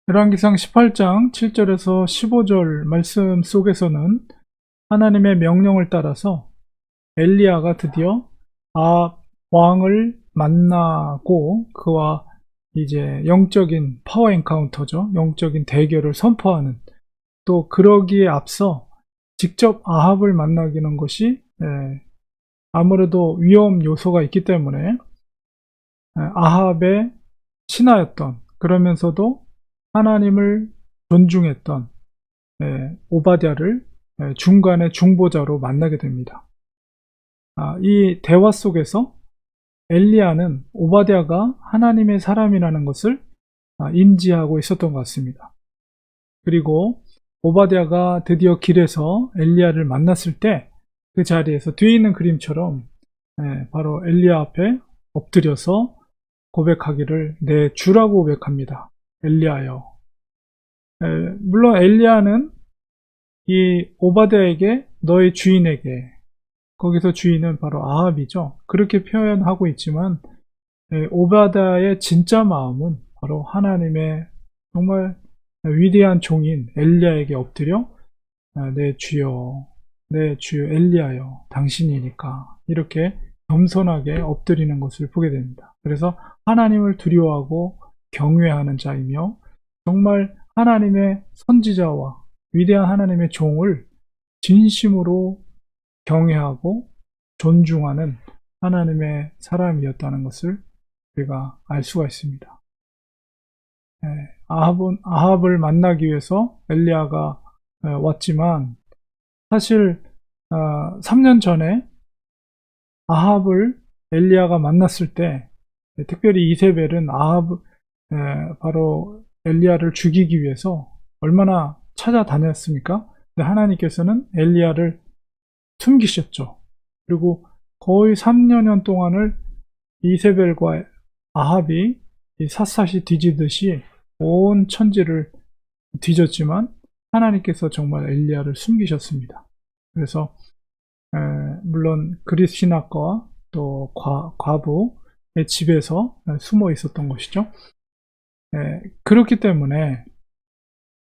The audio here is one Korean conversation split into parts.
열왕기상 18장 7절에서 15절 말씀 속에서는 하나님의 명령을 따라서 엘리야가 드디어 아합 왕을 만나고 그와 이제 영적인 파워 엔카운터죠. 영적인 대결을 선포하는, 또 그러기에 앞서 직접 아합을 만나기는 것이 아무래도 위험 요소가 있기 때문에 아합의 신하였던, 그러면서도 하나님을 존중했던 오바댜를 중간의 중보자로 만나게 됩니다. 이 대화 속에서 엘리야는 오바댜가 하나님의 사람이라는 것을 인지하고 있었던 것 같습니다. 그리고 오바댜가 드디어 길에서 엘리야를 만났을 때 그 자리에서 뒤에 있는 그림처럼 바로 엘리야 앞에 엎드려서 고백하기를 내 주라고 고백합니다. 엘리야여. 물론 엘리야는 이 오바댜에게 너의 주인에게, 거기서 주인은 바로 아합이죠. 그렇게 표현하고 있지만 오바댜의 진짜 마음은 바로 하나님의 정말 위대한 종인 엘리야에게 엎드려 내 주여, 내 주여 엘리야여, 당신이니까, 이렇게 겸손하게 엎드리는 것을 보게 됩니다. 그래서 하나님을 두려워하고 경외하는 자이며 정말 하나님의 선지자와 위대한 하나님의 종을 진심으로 경외하고 존중하는 하나님의 사람이었다는 것을 우리가 알 수가 있습니다. 아합을 만나기 위해서 엘리야가 왔지만 사실 3년 전에 아합을 엘리야가 만났을 때 특별히 이세벨은 바로 엘리야를 죽이기 위해서 얼마나 찾아다녔습니까? 근데 하나님께서는 엘리야를 숨기셨죠. 그리고 거의 3년 동안을 이세벨과 아합이 샅샅이 뒤지듯이 온 천지를 뒤졌지만 하나님께서 정말 엘리야를 숨기셨습니다. 그래서 물론 그리스 신학과와 또 과부의 집에서 숨어 있었던 것이죠. 그렇기 때문에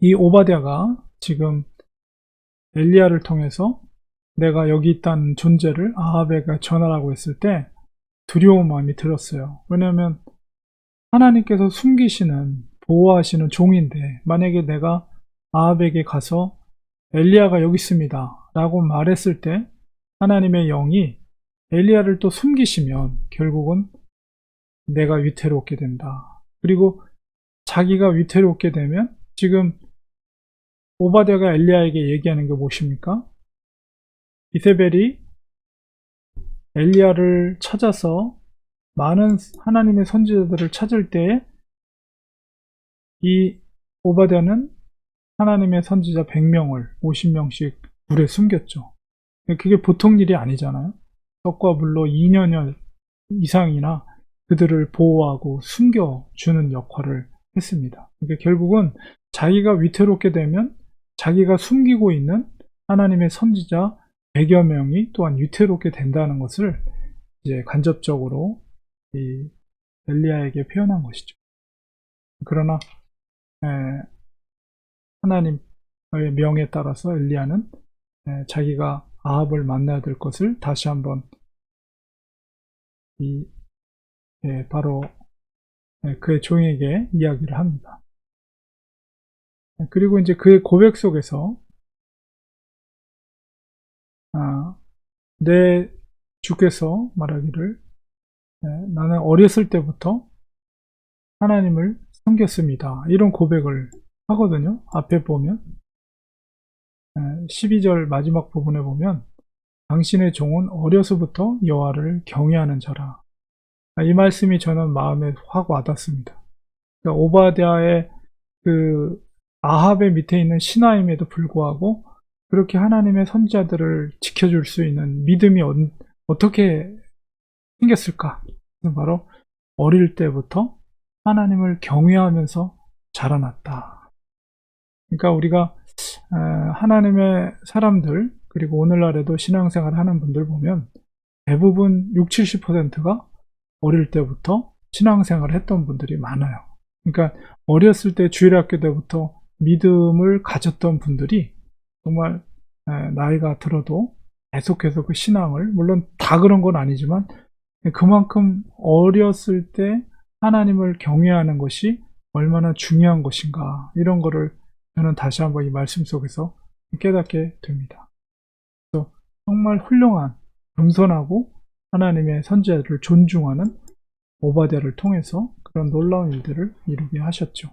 이 오바댜가 지금 엘리야를 통해서 내가 여기 있다는 존재를 아합에게 전하라고 했을 때 두려운 마음이 들었어요. 왜냐하면 하나님께서 숨기시는, 보호하시는 종인데 만약에 내가 아합에게 가서 엘리야가 여기 있습니다 라고 말했을 때 하나님의 영이 엘리야를 또 숨기시면 결국은 내가 위태롭게 된다. 그리고 자기가 위태롭게 되면 지금 오바댜가 엘리야에게 얘기하는 게 무엇입니까? 이세벨이 엘리야를 찾아서 많은 하나님의 선지자들을 찾을 때에 이 오바댜는 하나님의 선지자 100명을 50명씩 물에 숨겼죠. 그게 보통 일이 아니잖아요. 떡과 물로 2년 이상이나 그들을 보호하고 숨겨주는 역할을 했습니다. 그러니까 결국은 자기가 위태롭게 되면 자기가 숨기고 있는 하나님의 선지자 100여 명이 또한 위태롭게 된다는 것을 이제 간접적으로 이 엘리야에게 표현한 것이죠. 그러나 하나님의 명에 따라서 엘리야는 자기가 아합을 만나야 될 것을 다시 한번 바로 그의 종에게 이야기를 합니다. 그리고 이제 그의 고백 속에서 내 주께서 말하기를 나는 어렸을 때부터 하나님을 섬겼습니다. 이런 고백을 하거든요. 앞에 보면 12절 마지막 부분에 보면 당신의 종은 어려서부터 여호와를 경외하는 자라. 이 말씀이 저는 마음에 확 와닿습니다. 그러니까 오바댜의 그 아합의 밑에 있는 신하임에도 불구하고 그렇게 하나님의 선지자들을 지켜줄 수 있는 믿음이 어떻게 생겼을까? 바로 어릴 때부터 하나님을 경외하면서 자라났다. 그러니까 우리가 하나님의 사람들, 그리고 오늘날에도 신앙생활 하는 분들 보면 대부분 60, 70%가 어릴 때부터 신앙생활을 했던 분들이 많아요. 그러니까 어렸을 때 주일학교 때부터 믿음을 가졌던 분들이 정말 나이가 들어도 계속해서 그 신앙을, 물론 다 그런 건 아니지만 그만큼 어렸을 때 하나님을 경외하는 것이 얼마나 중요한 것인가, 이런 거를 저는 다시 한번 이 말씀 속에서 깨닫게 됩니다. 그래서 정말 훌륭한, 겸손하고 하나님의 선지자들을 존중하는 오바댜를 통해서 그런 놀라운 일들을 이루게 하셨죠.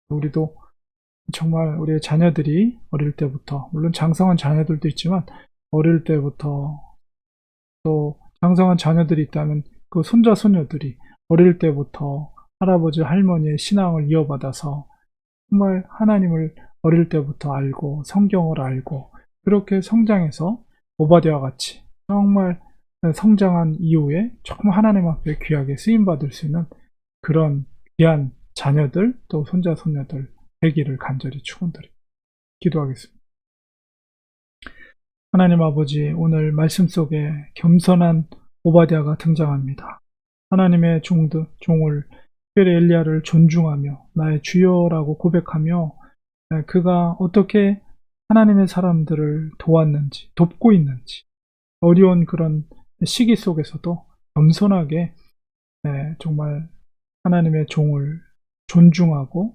우리도 정말 우리의 자녀들이 어릴 때부터, 물론 장성한 자녀들도 있지만 어릴 때부터, 또 장성한 자녀들이 있다면 그 손자 손녀들이 어릴 때부터 할아버지 할머니의 신앙을 이어받아서 정말 하나님을 어릴 때부터 알고 성경을 알고 그렇게 성장해서 오바댜와 같이 정말 성장한 이후에 정말 하나님 앞에 귀하게 쓰임받을 수 있는 그런 귀한 자녀들, 또 손자 손녀들 되기를 간절히 축원드립니다. 기도하겠습니다. 하나님 아버지, 오늘 말씀 속에 겸손한 오바댜가 등장합니다. 하나님의 종을, 특별히 엘리야를 존중하며 나의 주여라고 고백하며 그가 어떻게 하나님의 사람들을 도왔는지, 돕고 있는지, 어려운 그런 시기 속에서도 겸손하게 정말 하나님의 종을 존중하고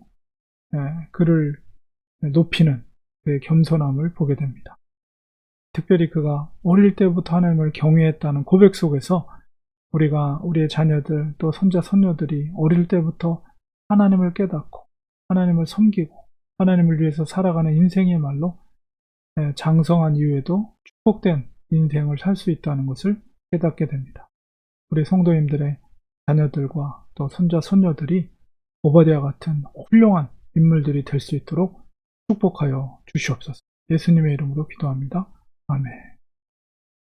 그를 높이는 그의 겸손함을 보게 됩니다. 특별히 그가 어릴 때부터 하나님을 경외했다는 고백 속에서 우리가 우리의 자녀들, 또 손자 손녀들이 어릴 때부터 하나님을 깨닫고 하나님을 섬기고 하나님을 위해서 살아가는 인생의 말로 장성한 이후에도 축복된 인생을 살 수 있다는 것을 깨닫게 됩니다. 우리 성도님들의 자녀들과 또 손자 손녀들이 오바댜 같은 훌륭한 인물들이 될 수 있도록 축복하여 주시옵소서. 예수님의 이름으로 기도합니다. 아멘.